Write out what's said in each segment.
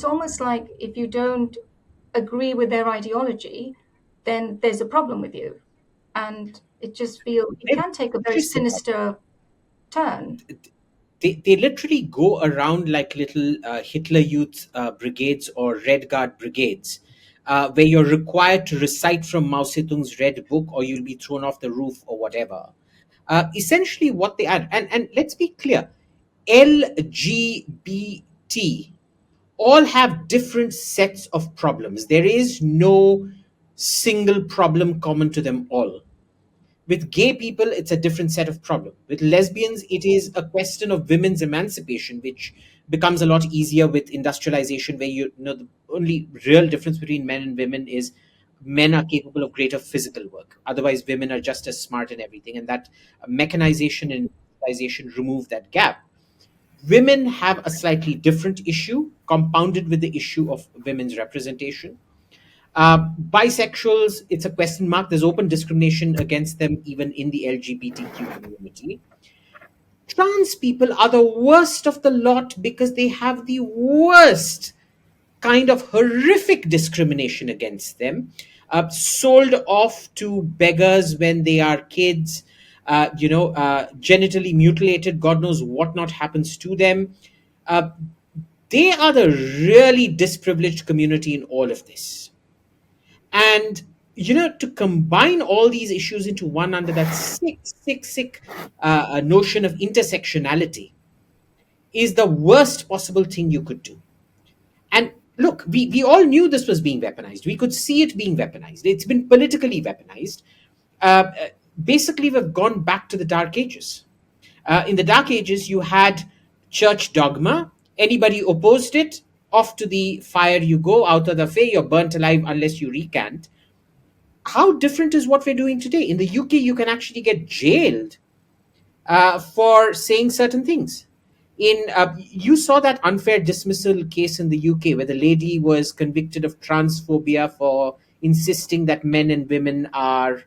almost like if you don't agree with their ideology, then there's a problem with you. And it Very can take a very interesting. sinister turn. They literally go around like little Hitler Youth brigades or Red Guard brigades, where you're required to recite from Mao Zedong's Red Book or you'll be thrown off the roof or whatever. Essentially, what they are, and let's be clear, LGBT all have different sets of problems. There is no single problem common to them all. With gay people, it's a different set of problem. With lesbians, it is a question of women's emancipation, which becomes a lot easier with industrialization, where you know the only real difference between men and women is men are capable of greater physical work. Otherwise, women are just as smart in everything, and that mechanization and industrialization remove that gap. Women have a slightly different issue, compounded with the issue of women's representation. Bisexuals, it's a question mark. There's open discrimination against them even in the LGBTQ community. Trans people are the worst of the lot because they have the worst kind of horrific discrimination against them. Sold off to beggars when they are kids, genitally mutilated, God knows what not happens to them. Uh, they are the really disprivileged community in all of this. And to combine all these issues into one under that sick notion of intersectionality is the worst possible thing you could do. And look, we all knew this was being weaponized. We could see it being weaponized. It's been politically weaponized. Basically, we've gone back to the Dark Ages. In the Dark Ages, you had church dogma. Anybody opposed it, off to the fire you go, out of the fray, you're burnt alive unless you recant. How different is what we're doing today? In the UK, you can actually get jailed for saying certain things. You saw that unfair dismissal case in the UK where the lady was convicted of transphobia for insisting that men and women are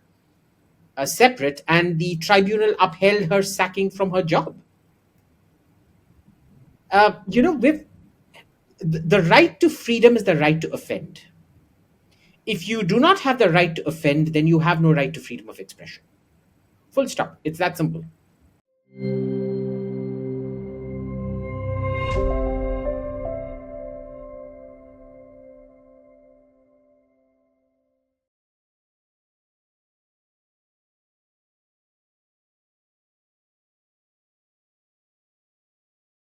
separate, and the tribunal upheld her sacking from her job. With the right to freedom is the right to offend. If you do not have the right to offend, then you have no right to freedom of expression. Full stop. It's that simple.